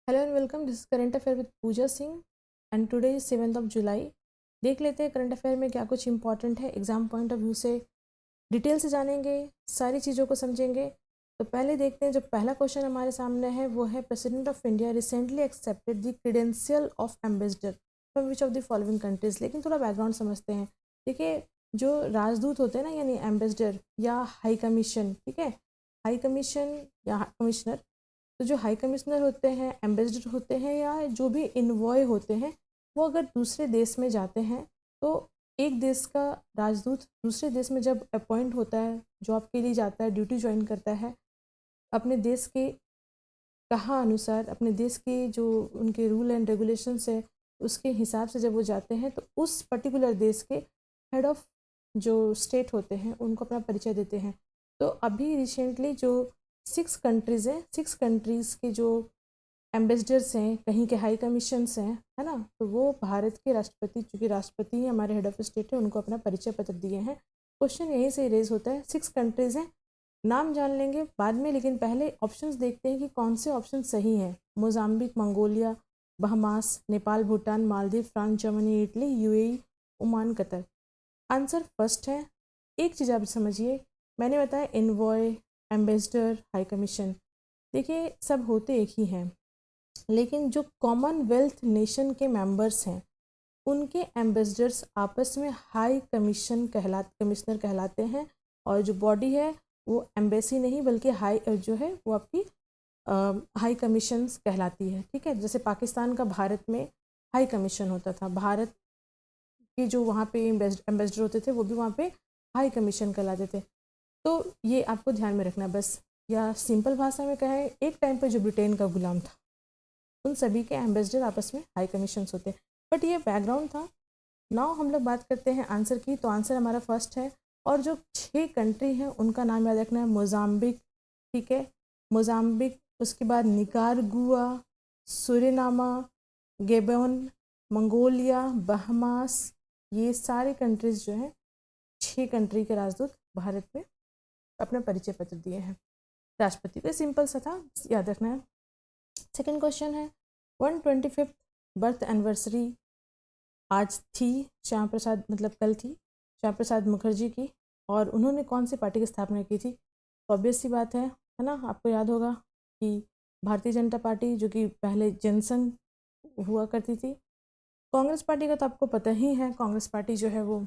Hello and welcome. This is current affair with Pooja Singh and today is 7th of July. देख लेते हैं current affair में क्या कुछ इंपॉर्टेंट है, एग्जाम पॉइंट ऑफ व्यू से डिटेल से जानेंगे, सारी चीज़ों को समझेंगे। तो पहले देखते हैं, जो पहला क्वेश्चन हमारे सामने है वो है, president of India recently accepted the credential of ambassador from which of the following countries. लेकिन थोड़ा बैकग्राउंड समझते हैं। देखिए, जो राजदूत होते हैं ना, यानी एम्बेसडर या हाई कमीशन, ठीक है, हाई कमीशन या कमिश्नर, तो जो हाई कमिश्नर होते हैं, एम्बेसडर होते हैं, या जो भी इन्वॉय होते हैं, वो अगर दूसरे देश में जाते हैं तो एक देश का राजदूत दूसरे देश में जब अपॉइंट होता है, जॉब के लिए जाता है, ड्यूटी ज्वाइन करता है, अपने देश के कहा अनुसार, अपने देश के जो उनके रूल एंड रेगुलेशंस है उसके हिसाब से जब वो जाते हैं तो उस पर्टिकुलर देश के हेड ऑफ जो स्टेट होते हैं उनको अपना परिचय देते हैं। तो अभी रिसेंटली जो 6 कंट्रीज़ हैं, 6 कंट्रीज़ के जो एम्बेसडर्स हैं, कहीं के हाई कमीशंस हैं, है ना, तो वो भारत के राष्ट्रपति, चूँकि राष्ट्रपति ही हमारे हेड ऑफ स्टेट है, उनको अपना परिचय पत्र दिए हैं। क्वेश्चन यहीं से रेज होता है। 6 कंट्रीज़ हैं, नाम जान लेंगे बाद में, लेकिन पहले ऑप्शंस देखते हैं कि कौन से ऑप्शन सही हैं। Mozambique, Mongolia, बहमास, Nepal, Bhutan, Maldives, France, Germany, Italy, UAE, Oman, Qatar. Answer first है। एक चीज़ आप समझिए, मैंने बताया एनवॉय, एम्बेसडर, हाई कमीशन, देखिए सब होते एक ही हैं, लेकिन जो कॉमनवेल्थ नेशन के मेंबर्स हैं उनके एम्बेसडर्स आपस में हाई कमिश्नर कहलाते हैं। और जो बॉडी है वो एम्बेसी नहीं बल्कि हाई जो है वो आपकी हाई कमीशंस कहलाती है, ठीक है। जैसे पाकिस्तान का भारत में हाई कमीशन होता था, भारत के जो वहाँ पे एम्बेसडर होते थे वो भी वहाँ पे हाई कमीशन कहलाते थे। तो ये आपको ध्यान में रखना बस, या सिंपल भाषा में कहें, एक टाइम पे जो ब्रिटेन का गुलाम था उन सभी के एम्बेसडर आपस में हाई कमीशंस होते हैं। बट ये बैकग्राउंड था। नाउ हम लोग बात करते हैं आंसर की। तो आंसर हमारा फर्स्ट है, और जो 6 कंट्री हैं उनका नाम याद रखना है। मोजाम्बिक, ठीक है, मोजाम्बिक, उसके बाद निकारागुआ, सुरिनामा, गेबोन, मंगोलिया, बहमास, ये सारे कंट्रीज जो हैं, 6 कंट्री के राजदूत भारत में अपना परिचय पत्र दिए हैं राष्ट्रपति को। सिंपल सा था, याद रखना है। सेकेंड क्वेश्चन है, 125th बर्थ एनिवर्सरी आज थी श्याम प्रसाद, मतलब कल थी, श्याम प्रसाद मुखर्जी की, और उन्होंने कौन सी पार्टी की स्थापना की थी। तो ऑब्वियस सी बात है ना, आपको याद होगा कि भारतीय जनता पार्टी, जो कि पहले जनसंघ हुआ करती थी। कांग्रेस पार्टी का तो आपको पता ही है, कांग्रेस पार्टी जो है वो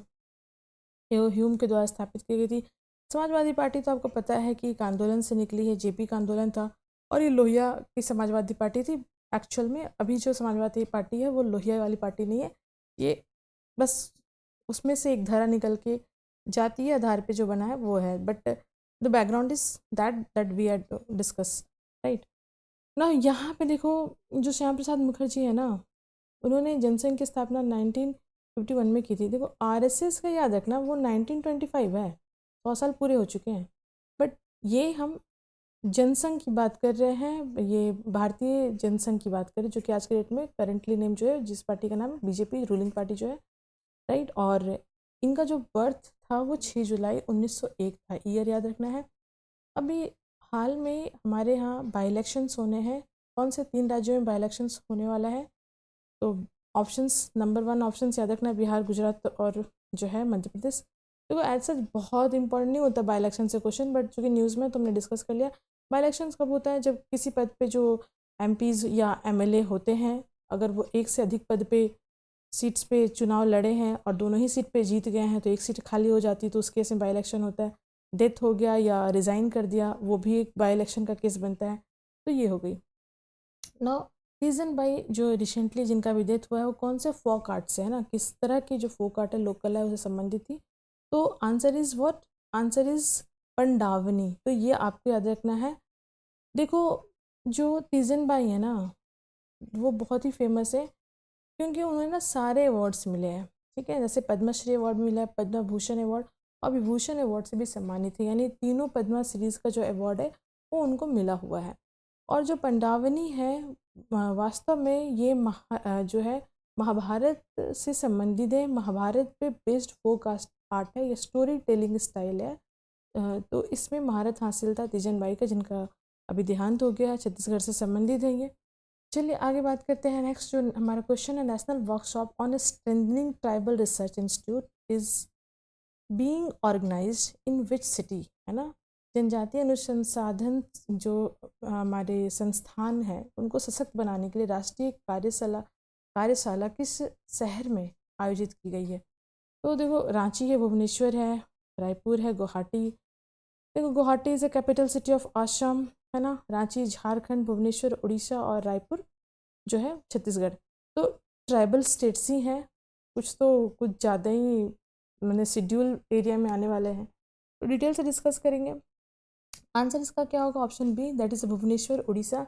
ह्यूम के द्वारा स्थापित की गई थी। समाजवादी पार्टी तो आपको पता है कि एक आंदोलन से निकली है, जेपी का आंदोलन था, और ये लोहिया की समाजवादी पार्टी थी। एक्चुअल में अभी जो समाजवादी पार्टी है वो लोहिया वाली पार्टी नहीं है, ये बस उसमें से एक धारा निकल के जातीय आधार पे जो बना है वो है। But the background is that we are discuss, right ना। यहाँ पे देखो, जो श्याम प्रसाद मुखर्जी है ना, उन्होंने जनसंघ की स्थापना 1951 में की थी। देखो आरएसएस का याद रखना, वो 1925 है, 100 साल पूरे हो चुके हैं। बट ये हम जनसंघ की बात कर रहे हैं, ये भारतीय जनसंघ की बात करें, जो कि आज के डेट में करंटली नेम जो है, जिस पार्टी का नाम है बीजेपी, रूलिंग पार्टी जो है, राइट। और इनका जो बर्थ था वो 6 जुलाई 1901 था, ईयर याद रखना है। अभी हाल में हमारे यहाँ बाई इलेक्शंस होने हैं। कौन से 3 राज्यों में बाई इलेक्शंस होने वाला है? तो ऑप्शंस, नंबर 1 ऑप्शंस याद रखना, बिहार, गुजरात और जो है मध्य प्रदेश। देखो एज सच बहुत इंपॉर्टेंट नहीं होता बाई इलेक्शन से क्वेश्चन, बट चूँकि न्यूज़ में तुमने डिस्कस कर लिया। बाई इलेक्शंस कब होता है? जब किसी पद पे जो एमपीज़ या एमएलए होते हैं, अगर वो एक से अधिक पद पे सीट्स पे चुनाव लड़े हैं और दोनों ही सीट पे जीत गए हैं, तो एक सीट खाली हो जाती है, तो उस केस में बाई इलेक्शन होता है। डेथ हो गया या रिज़ाइन कर दिया, वो भी एक बाई इलेक्शन का केस बनता है। तो ये हो गई। नाउ रीजन बाई जो रिसेंटली जिनका भी डेथ हुआ है वो कौन से फोक आर्ट से है ना, किस तरह की जो फोक आर्ट है, लोकल है, उससे संबंधित थी। तो answer is what? Answer is Pandavani. तो ये आपको याद रखना है। देखो, जो तीजन बाई है ना, वो बहुत ही फेमस है क्योंकि उन्हें ना सारे अवार्ड्स मिले हैं, ठीक है। जैसे पद्मश्री अवार्ड मिला है, पद्म भूषण अवार्ड और विभूषण अवार्ड से भी सम्मानित है, यानी तीनों पद्मा सीरीज़ का जो अवार्ड है वो उनको मिला हुआ है। और जो पंडावनी है, वास्तव में ये जो है महाभारत से संबंधित है, महाभारत पे बेस्ड फोक आर्ट है, ये स्टोरी टेलिंग स्टाइल है। तो इसमें महारत हासिल था तीजन बाई का, जिनका अभी देहांत हो गया, छत्तीसगढ़ से संबंधित है ये। चलिए आगे बात करते हैं। नेक्स्ट जो हमारा क्वेश्चन है, national workshop on strengthening tribal research institute is being organised in which city, है ना। जनजातीय अनुसंसाधन जो हमारे संस्थान हैं उनको सशक्त बनाने के लिए राष्ट्रीय कार्यशाला किस शहर में आयोजित की गई है। तो देखो, रांची है, भुवनेश्वर है, रायपुर है, गुवाहाटी। देखो, Guwahati is a capital city of Assam, है ना। रांची झारखंड, भुवनेश्वर उड़ीसा और रायपुर जो है छत्तीसगढ़। तो ट्राइबल स्टेट्स ही हैं, कुछ तो कुछ ज़्यादा ही मैंने शेड्यूल एरिया में आने वाले हैं। तो डिटेल से डिस्कस करेंगे। आंसर इसका क्या होगा? Option B, that is Bhubaneswar Orissa.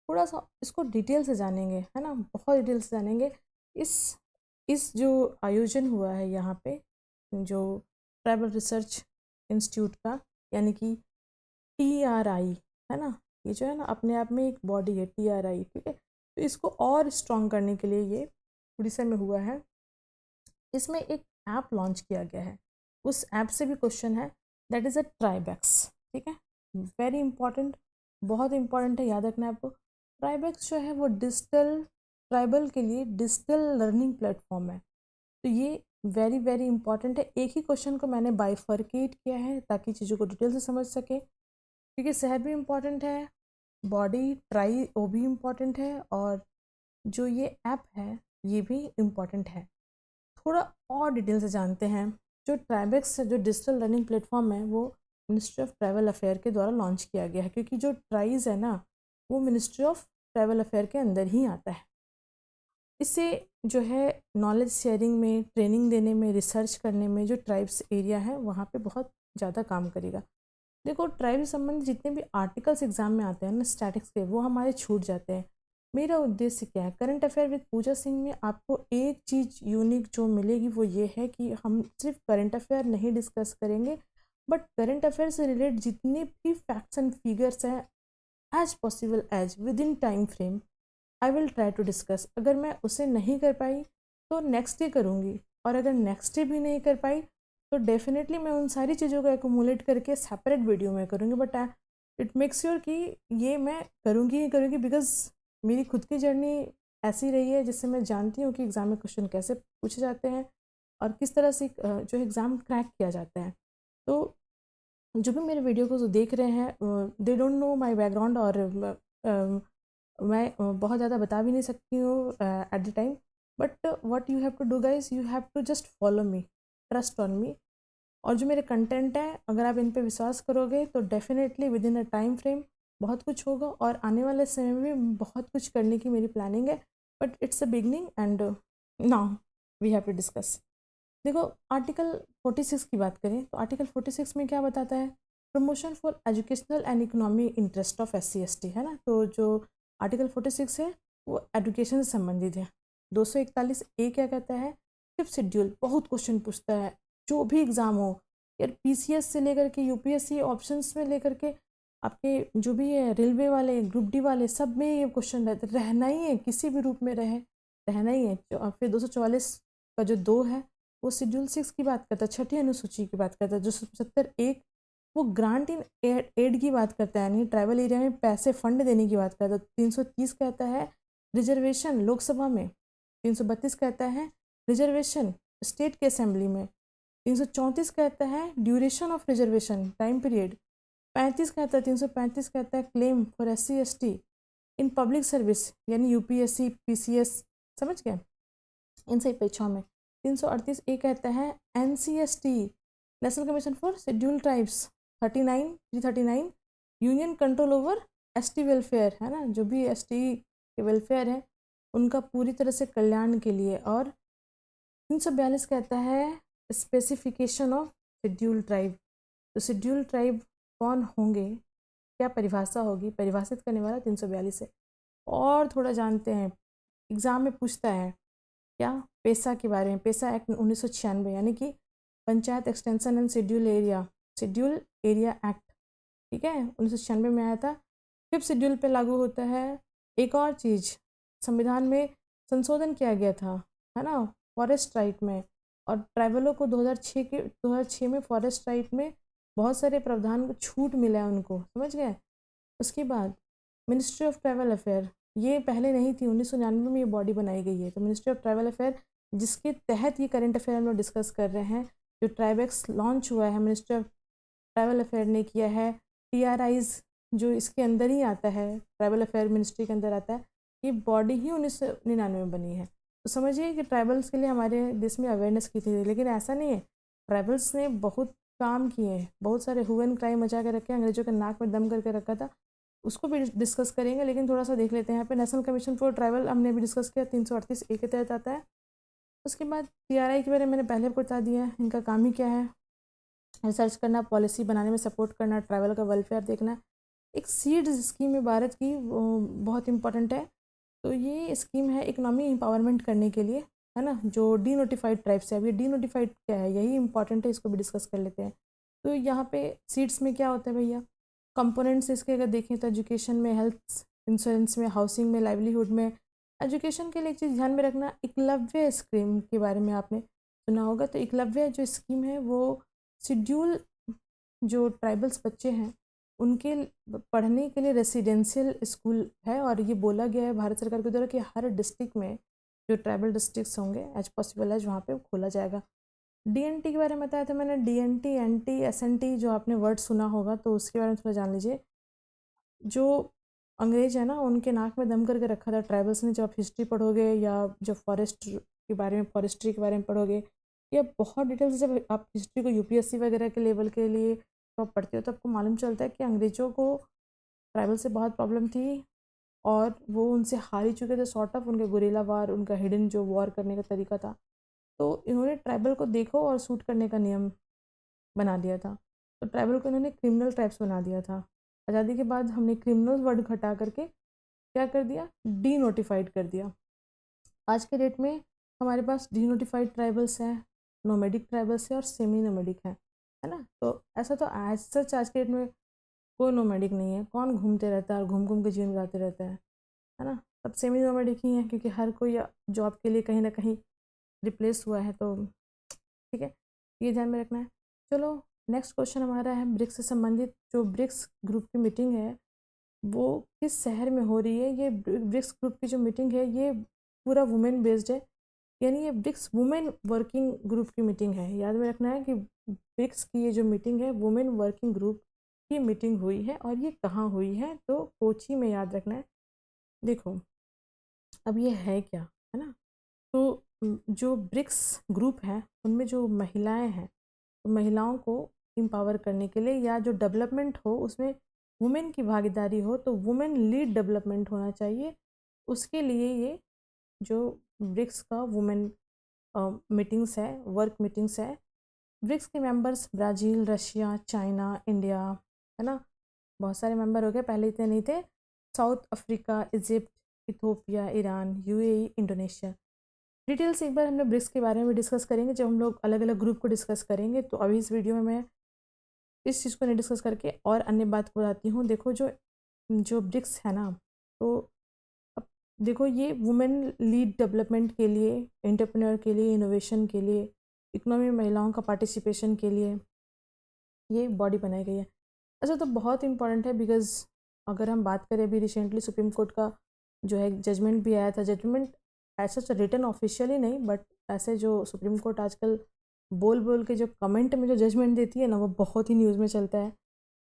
थोड़ा सा इसको डिटेल से जानेंगे, है ना, बहुत डिटेल से जानेंगे। इस जो आयोजन हुआ है यहाँ पे, जो ट्राइबल रिसर्च इंस्टीट्यूट का, यानी कि TRI, है ना, ये जो है ना अपने आप में एक बॉडी है TRI, ठीक है। तो इसको और स्ट्रॉन्ग करने के लिए ये उड़ीसा में हुआ है। इसमें एक ऐप लॉन्च किया गया है, उस ऐप से भी क्वेश्चन है, दैट इज़ अ ट्राइबैक्स, ठीक है। वेरी इंपॉर्टेंट, बहुत इंपॉर्टेंट है, याद रखना है आपको। ट्राइबैक्स जो है वो डिजिटल ट्राइबल के लिए डिजिटल लर्निंग प्लेटफॉर्म है। तो ये वेरी वेरी इंपॉर्टेंट है। एक ही क्वेश्चन को मैंने बाइफर्केट किया है ताकि चीज़ों को डिटेल से समझ सके, क्योंकि शहर भी इम्पॉर्टेंट है, बॉडी ट्राई वो भी इम्पॉर्टेंट है, और जो ये ऐप है ये भी इम्पॉर्टेंट है। थोड़ा और डिटेल से जानते हैं। जो ट्राइबैक्स जो डिजिटल लर्निंग प्लेटफॉर्म है वो मिनिस्ट्री ऑफ ट्रैवल अफेयर के द्वारा लॉन्च किया गया है, क्योंकि जो ट्राइज है ना वो मिनिस्ट्री ऑफ ट्रैवल अफेयर के अंदर ही आता है। इससे जो है नॉलेज शेयरिंग में, ट्रेनिंग देने में, रिसर्च करने में जो ट्राइब्स एरिया है वहाँ पे बहुत ज़्यादा काम करेगा। देखो, ट्राइब से संबंधित जितने भी आर्टिकल्स एग्जाम में आते हैं ना स्टैटिक्स के, वो हमारे छूट जाते हैं। मेरा उद्देश्य क्या है? Current affair with Pooja Singh में आपको एक चीज़ यूनिक जो मिलेगी वो ये है कि हम सिर्फ करंट अफेयर नहीं डिस्कस करेंगे, बट करंट अफेयर से रिलेटेड जितने भी फैक्ट्स एंड फिगर्स हैं, as possible as within time frame I will try to discuss. अगर मैं उसे नहीं कर पाई तो नेक्स्ट डे करूँगी, और अगर नेक्स्ट डे भी नहीं कर पाई तो डेफिनेटली मैं उन सारी चीज़ों को एक्यूमुलेट करके सेपरेट वीडियो में करूँगी। बट इट मेक्स श्योर कि ये मैं करूँगी ही करूँगी, बिकॉज मेरी खुद की जर्नी ऐसी रही है जिससे मैं जानती हूँ कि एग्ज़ाम में क्वेश्चन कैसे पूछे जाते हैं और किस तरह से जो एग्ज़ाम क्रैक किया जाता है। तो जो भी मेरे वीडियो को जो देख रहे हैं, they don't know my background, और मैं बहुत ज़्यादा बता भी नहीं सकती हूँ at the time, but what you have to do guys, you have to just follow me, trust on me. और जो मेरे कंटेंट है, अगर आप इन पे विश्वास करोगे तो definitely with in a time frame बहुत कुछ होगा, और आने वाले समय में भी बहुत कुछ करने की मेरी प्लानिंग है। But it's a beginning and now we have to discuss. देखो, आर्टिकल 46 की बात करें तो आर्टिकल 46 में क्या बताता है? Promotion for educational and economic interest of SC/ST, है ना। तो जो आर्टिकल 46 है वो एजुकेशन से संबंधित है। 241A क्या कहता है? फिफ्थ शेड्यूल बहुत क्वेश्चन पूछता है, जो भी एग्ज़ाम हो यार, PCS से लेकर के UPSC ऑप्शंस में लेकर के आपके जो भी है रेलवे वाले, ग्रुप D वाले, सब में ये क्वेश्चन रहना ही है, किसी भी रूप में रहना ही है। फिर 244 का जो 2 है वो शेड्यूल 6 की बात करता है, छठी अनुसूची की बात करता है। जो 75(1) वो ग्रांट इन एड की बात करता है, यानी ट्राइबल एरिया में पैसे फंड देने की बात करता है। 330 कहता है रिजर्वेशन लोकसभा में, 332 कहता है रिजर्वेशन स्टेट के असेंबली में, 334 कहता है duration of reservation time period, 335 कहता है claim for SC/ST in public service, यानी UPSC PCS, समझ गए, इन सही परीक्षाओं में। 338A कहता है NCST national commission for schedule tribes, 339 union control over ST welfare, है ना, जो भी ST के वेलफेयर है उनका पूरी तरह से कल्याण के लिए। और 342 कहता है स्पेसिफिकेशन ऑफ शेड्यूल ट्राइब। तो शेड्यूल ट्राइब कौन होंगे, क्या परिभाषा होगी, परिभाषित करने वाला 342 है। और थोड़ा जानते हैं, एग्ज़ाम में पूछता है क्या? पेसा के बारे में, पेसा एक्ट 1996, यानी कि panchayat extension and schedule area act, ठीक है, 1996 में आया था। 5th शेड्यूल पे लागू होता है। एक और चीज़, संविधान में संशोधन किया गया था, है ना, फॉरेस्ट राइट में, और ट्राइबलों को 2006 में फॉरेस्ट राइट में बहुत सारे प्रावधान को छूट मिला है उनको, समझ गए। उसके बाद मिनिस्ट्री ऑफ ट्रैवल अफेयर, ये पहले नहीं थी, 1999 में ये बॉडी बनाई गई है। तो मिनिस्ट्री ऑफ ट्राइबल अफेयर, जिसके तहत ये करंट अफेयर हम लोग डिस्कस कर रहे हैं, जो ट्राइबेक्स लॉन्च हुआ है, मिनिस्ट्री ऑफ ट्राइबल अफेयर ने किया है। TRIs जो इसके अंदर ही आता है, ट्राइबल अफेयर मिनिस्ट्री के अंदर आता है, ये बॉडी ही 1999 में बनी है। तो समझिए कि ट्राइबल्स के लिए हमारे देश में अवेयरनेस की थी, लेकिन ऐसा नहीं है। ट्राइबल्स ने बहुत काम किए हैं, बहुत सारे हुए एंड क्राइम मचा के रखे, अंग्रेजों के नाक में दम करके रखा था, उसको भी डिस्कस करेंगे। लेकिन थोड़ा सा देख लेते हैं। यहाँ पे नेशनल कमीशन फॉर ट्राइबल हमने भी डिस्कस किया, 338A के तहत आता है। उसके बाद TRI के बारे में मैंने पहले आपको बता दिया है, इनका काम ही क्या है, रिसर्च करना, पॉलिसी बनाने में सपोर्ट करना, ट्राइबल का वेलफेयर देखना। एक सीड्स स्कीम है भारत की, वो बहुत इंपॉर्टेंट है। तो ये स्कीम है इकोनॉमी एम्पावरमेंट करने के लिए, है ना, जो डीनोटिफाइड ट्राइब्स है। अब ये डीनोटिफाइड क्या है, यही इंपॉर्टेंट है, इसको भी डिस्कस कर लेते हैं। तो यहाँ पे सीड्स में क्या होता है भैया, कंपोनेंट्स इसके अगर देखें तो एजुकेशन में, हेल्थ इंश्योरेंस में, हाउसिंग में, लाइवलीहुड में। एजुकेशन के लिए एक चीज़ ध्यान में रखना, एकलव्य स्कीम के बारे में आपने सुना होगा। तो एकलव्य जो स्कीम है वो शेड्यूल जो ट्राइबल्स बच्चे हैं उनके पढ़ने के लिए रेसिडेंशियल स्कूल है। और ये बोला गया है भारत सरकार के द्वारा कि हर डिस्ट्रिक्ट में जो ट्राइबल डिस्ट्रिक्ट्स होंगे एज पॉसिबल है वहाँ पे खोला जाएगा। DNT के बारे में बताया था मैंने, DNT, NT, SNT जो आपने वर्ड सुना होगा, तो उसके बारे में थोड़ा जान लीजिए। जो अंग्रेज है ना, उनके नाक में दम करके रखा था ट्राइबल्स ने। जब आप हिस्ट्री पढ़ोगे या जो फॉरेस्ट के बारे में, फॉरेस्ट्री के बारे में पढ़ोगे, या बहुत डिटेल से जब आप हिस्ट्री को UPSC वगैरह के लेवल के लिए तो आप पढ़ते हो, तो आपको मालूम चलता है कि अंग्रेज़ों को ट्राइबल से बहुत प्रॉब्लम थी और वो उनसे हार ही चुके थे सॉर्ट ऑफ। उनके गुरिल्ला वार, उनका हिडन जो वॉर करने का तरीका था, तो इन्होंने ट्राइबल को देखो और शूट करने का नियम बना दिया था। तो ट्राइबल को इन्होंने क्रिमिनल ट्राइब्स बना दिया था। आज़ादी के बाद हमने क्रिमिनल वर्ड घटा करके क्या कर दिया, डीनोटिफाइड कर दिया। आज के डेट में हमारे पास डीनोटिफाइड ट्राइबल्स हैं, नोमैडिक ट्राइबल्स हैं और सेमी नोमैडिक हैं, है ना। तो ऐसा तो एज सच आज के डेट में कोई नोमैडिक नहीं है। कौन घूमते रहता है और घूम घूम के जीवन बिताते रहता है ना। सब सेमी नोमैडिक ही हैं, क्योंकि हर कोई जॉब के लिए कहीं ना कहीं रिप्लेस हुआ है। तो ठीक है, ये ध्यान में रखना है। चलो नेक्स्ट क्वेश्चन हमारा है ब्रिक्स से संबंधित। जो ब्रिक्स ग्रुप की मीटिंग है वो किस शहर में हो रही है। ये ब्रिक्स ग्रुप की जो मीटिंग है ये पूरा वुमेन बेस्ड है, यानी ये ब्रिक्स वुमेन वर्किंग ग्रुप की मीटिंग है। याद में रखना है कि ब्रिक्स की ये जो मीटिंग है वुमेन वर्किंग ग्रुप की मीटिंग हुई है। और ये कहाँ हुई है, तो कोची में, याद रखना है। देखो अब ये है क्या, है ना। तो जो ब्रिक्स ग्रुप है उनमें जो महिलाएं हैं, तो महिलाओं को एम्पावर करने के लिए या जो डेवलपमेंट हो उसमें वुमेन की भागीदारी हो, तो वुमेन लीड डेवलपमेंट होना चाहिए। उसके लिए ये जो ब्रिक्स का वुमेन मीटिंग्स है, वर्क मीटिंग्स है। ब्रिक्स के members Brazil, Russia, China, India, है ना, बहुत सारे मेंबर हो गए, पहले इतने नहीं थे। South Africa, Egypt, Ethiopia, Iran, UAE, Indonesia. Detail से एक बार हमने ब्रिक्स के बारे में डिस्कस करेंगे जब हम लोग अलग अलग ग्रुप को डिस्कस करेंगे। तो अभी इस वीडियो में मैं इस चीज़ को नहीं डिस्कस करके और अन्य बात को बताती हूँ। देखो जो जो ब्रिक्स है ना, तो अब देखो ये वुमेन लीड डेवलपमेंट के लिए, एंटरप्रेन्योर के लिए, इनोवेशन के लिए, इकोनॉमी में महिलाओं का पार्टिसिपेशन के लिए ये बॉडी बनाई गई है। अच्छा, तो बहुत इंपॉर्टेंट है बिकॉज़ अगर हम बात करें, अभी रिसेंटली सुप्रीम कोर्ट का जो है जजमेंट भी आया था। जजमेंट ऐसा रिटन ऑफिशियली नहीं, बट ऐसे जो सुप्रीम कोर्ट आजकल बोल बोल के जो कमेंट में जो जजमेंट देती है ना, वो बहुत ही न्यूज़ में चलता है।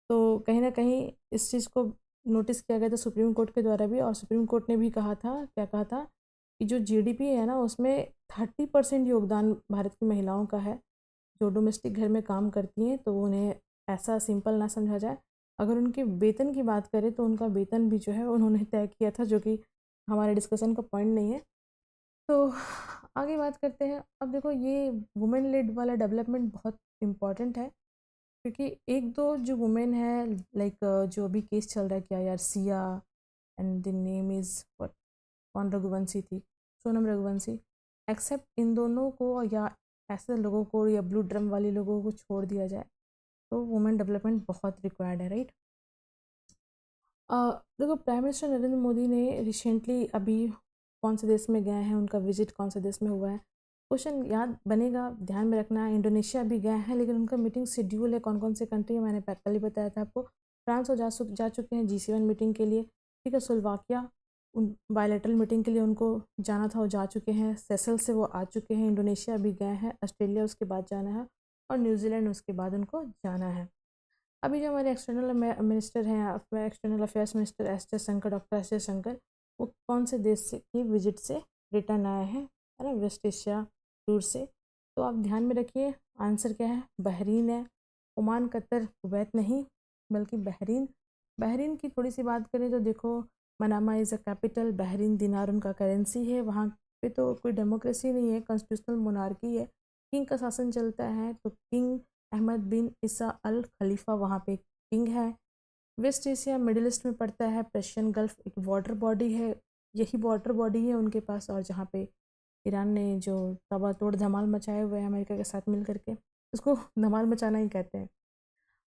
तो कहीं ना कहीं इस चीज़ को नोटिस किया गया था सुप्रीम कोर्ट के द्वारा भी। और सुप्रीम कोर्ट ने भी कहा था, क्या कहा था, कि जो GDP है ना उसमें 30% योगदान भारत की महिलाओं का है। जो डोमेस्टिक घर में काम करती हैं तो उन्हें ऐसा सिंपल ना समझा जाए। अगर उनके वेतन की बात करें तो उनका वेतन भी जो है उन्होंने तय किया था, जो कि हमारे डिस्कशन का पॉइंट नहीं है। तो आगे बात करते हैं। अब देखो ये वुमेन लेड वाला डेवलपमेंट बहुत इम्पॉर्टेंट है, क्योंकि एक दो जो वुमेन है, लाइक जो अभी केस चल रहा है क्या यार, Siya and the name is what, कौन रघुवंशी थी, सोनम रघुवंशी, एक्सेप्ट इन दोनों को या ऐसे लोगों को या ब्लू ड्रम वाले लोगों को छोड़ दिया जाए, तो वुमेन डेवलपमेंट बहुत रिक्वायर्ड है, राइट। देखो प्राइम मिनिस्टर नरेंद्र मोदी ने रिसेंटली अभी कौन से देश में गए हैं, उनका विजिट कौन से देश में हुआ है, क्वेश्चन याद बनेगा, ध्यान में रखना है। इंडोनेशिया भी गए हैं, लेकिन उनका मीटिंग शेड्यूल है कौन कौन से कंट्री है, मैंने कल ही बताया था आपको। फ्रांस जा चुके हैं G7 मीटिंग के लिए, ठीक है। स्लोवाकिया उन बायलैटरल मीटिंग के लिए उनको जाना था, वो जा चुके हैं। सेसल से वो आ चुके हैं, इंडोनेशिया भी गए हैं, ऑस्ट्रेलिया उसके बाद जाना है और न्यूजीलैंड उसके बाद उनको जाना है। अभी जो हमारे एक्सटर्नल मिनिस्टर हैं, external affairs minister S Jaishankar, doctor S Jaishankar, वो कौन से देश से की विजिट से रिटर्न आए हैं, है ना, वेस्ट एशिया टूर से। तो आप ध्यान में रखिए, आंसर क्या है, बहरीन है। ओमान, कतर, कुवैत नहीं, बल्कि बहरीन। बहरीन की थोड़ी सी बात करें तो देखो, Manama is a capital, Bahrain दिनार उनका करेंसी है। वहाँ पे तो कोई डेमोक्रेसी नहीं है, कॉन्स्टिट्यूशनल मोनार्की है, किंग का शासन चलता है। तो किंग अहमद बिन ईसा अल खलीफा वहाँ पे किंग है। वेस्ट एशिया मिडिल ईस्ट में पड़ता है। पर्शियन गल्फ एक वाटर बॉडी है, यही वाटर बॉडी है उनके पास, और जहाँ पे ईरान ने जो ताबड़तोड़ धमाल मचाए हुए हैं अमेरिका के साथ मिल करके, उसको धमाल मचाना ही कहते हैं।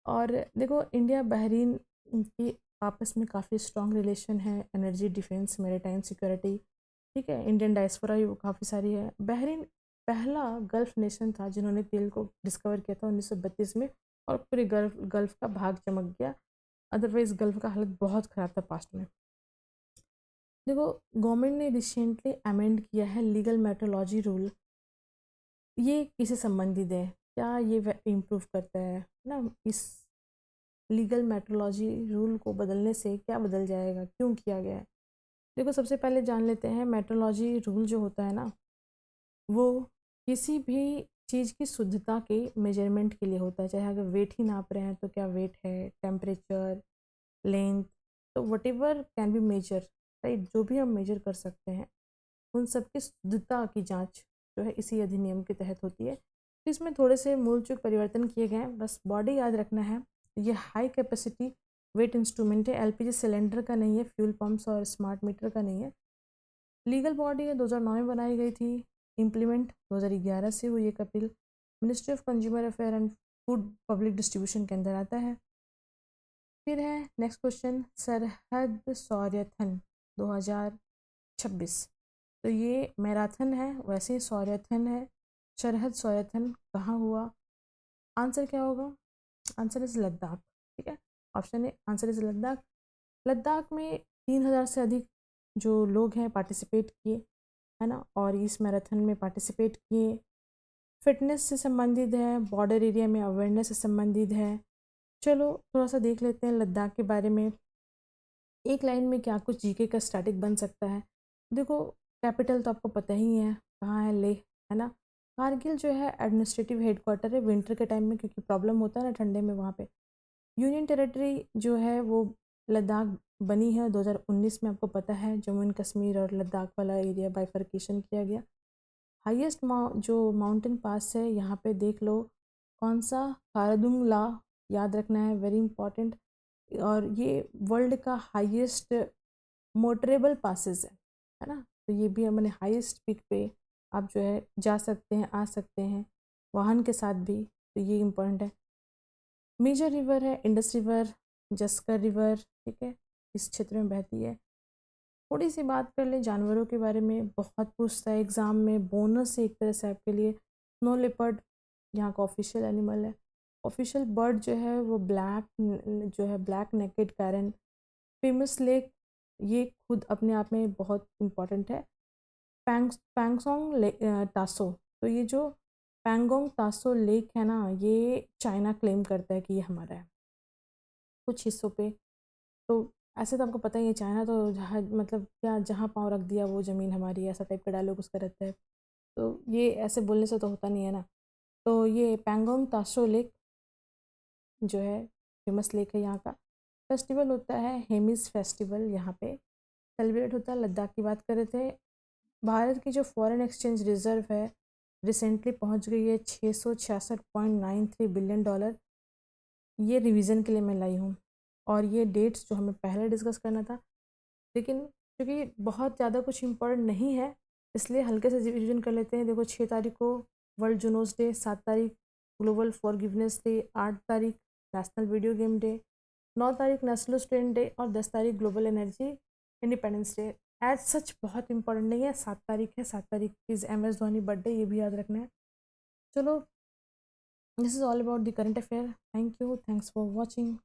और देखो, इंडिया बहरीन की आपस में काफ़ी स्ट्रॉन्ग रिलेशन है, एनर्जी, डिफेंस, मैरीटाइम सिक्योरिटी, ठीक है। इंडियन डायस्पोरा भी काफ़ी सारी है। बहरीन पहला गल्फ नेशन था जिन्होंने तेल को डिस्कवर किया था 1932 में, और पूरे गल्फ का भाग चमक गया। अदरवाइज गल्फ का हालत बहुत ख़राब था पास्ट में। देखो, गवर्नमेंट ने रिसेंटली अमेंड किया है लीगल मेट्रोलॉजी रूल। ये किसे संबंधित है, क्या ये इम्प्रूव करता है ना? इस लीगल मेट्रोलॉजी रूल को बदलने से क्या बदल जाएगा, क्यों किया गया है? देखो, सबसे पहले जान लेते हैं, मेट्रोलॉजी रूल जो होता है ना, वो किसी भी चीज़ की शुद्धता के मेजरमेंट के लिए होता है। चाहे अगर वेट ही नाप रहे हैं तो क्या वेट है, टेम्परेचर, लेंथ, तो whatever can be measure, right, जो भी हम मेजर कर सकते हैं, उन सब की शुद्धता की जांच जो है इसी अधिनियम के तहत होती है। तो इसमें थोड़े से मूल चूक परिवर्तन किए गए हैं, बस बॉडी याद रखना है। ये हाई कैपेसिटी वेट इंस्ट्रूमेंट है, एलपीजी सिलेंडर का नहीं है, फ्यूल पम्प्स और स्मार्ट मीटर का नहीं है। लीगल बॉडी है, 2009 में बनाई गई थी। इम्प्लीमेंट 2011 से हुई एक appeal. Ministry of consumer affair and food public distribution के अंदर आता है। फिर है नेक्स्ट क्वेश्चन, सरहद सौर्यथन 2026। तो ये मैराथन है, वैसे ही सौर्यथन है। सरहद सौर्यथन कहाँ हुआ? आंसर क्या होगा? आंसर इज लद्दाख, ठीक है। Option A, answer is Ladakh. Ladakh में 3000 से अधिक जो लोग हैं पार्टिसिपेट किए, है ना, और इस मैराथन में पार्टिसिपेट किए। फिटनेस से संबंधित है, बॉर्डर एरिया में अवेयरनेस से संबंधित है। चलो थोड़ा सा देख लेते हैं लद्दाख के बारे में। एक लाइन में क्या कुछ जीके का स्टैटिक बन सकता है। देखो, कैपिटल तो आपको पता ही है कहाँ है, लेह, है ना। कारगिल जो है एडमिनिस्ट्रेटिव हेडक्वार्टर है विंटर के टाइम में, क्योंकि प्रॉब्लम होता है ना ठंडे में वहाँ पे। यूनियन टेरिटरी जो है वो लद्दाख बनी है 2019 में, आपको पता है, जम्मू एंड कश्मीर और लद्दाख वाला एरिया बाइफर्केशन किया गया। हाईएस्ट जो माउंटेन पास है यहाँ पे देख लो, कौन सा, खारदुंग ला, याद रखना है, वेरी इंपॉर्टेंट। और ये वर्ल्ड का हाईएस्ट मोटरेबल पासेस है ना। तो ये भी हमने हाईएस्ट पीक पे आप जो है जा सकते हैं, आ सकते हैं वाहन के साथ भी, तो ये इम्पोर्टेंट है। मेजर रिवर है इंडस रिवर, जस्कर रिवर, ठीक है, इस क्षेत्र में बहती है। थोड़ी सी बात कर ले जानवरों के बारे में, बहुत पूछता है एग्ज़ाम में, बोनस है एक तरह से आपके लिए। स्नो लेपर्ड यहाँ का ऑफिशियल एनिमल है। ऑफिशियल बर्ड जो है वो black necked crane. Famous lake, ये खुद अपने आप में बहुत इम्पॉर्टेंट है, पैंगसोंग टासो। तो ये जो पैंगोंग टासो लेक है ना, ये चाइना क्लेम करता है कि ये हमारा है कुछ हिस्सों पे। तो ऐसे तो आपको पता ही है, चाइना तो जहाँ मतलब क्या, जहाँ पाँव रख दिया वो ज़मीन हमारी, ऐसा टाइप का डायलॉग उसका रहता है। तो ये ऐसे बोलने से तो होता नहीं है ना। तो ये पैंगोंग ताशो लेक जो है फेमस लेक है यहाँ का। फेस्टिवल होता है हेमिस फेस्टिवल, यहाँ पे सेलिब्रेट होता है। लद्दाख की बात कर रहे थे। भारत की जो फॉरेन एक्सचेंज रिजर्व है रिसेंटली पहुँच गई है $666.93 बिलियन। ये रिवीजन के लिए मैं लाई हूँ, और ये डेट्स जो हमें पहले डिस्कस करना था, लेकिन क्योंकि बहुत ज़्यादा कुछ इम्पोर्टेंट नहीं है इसलिए हल्के से रिवीजन कर लेते हैं। देखो, 6 तारीख को वर्ल्ड जूनोस डे, 7 तारीख ग्लोबल फॉरगिवनेस डे, 8 तारीख नेशनल वीडियो गेम डे, 9 तारीख नेशनल स्टूडेंट डे, और 10 तारीख global energy independence day. As such बहुत इंपॉर्टेंट नहीं है। 7 तारीख है, 7 तारीख इज़ MS धोनी बर्थडे, ये भी याद रखना है। चलो, this is all about the current affair. Thank you, thanks for watching.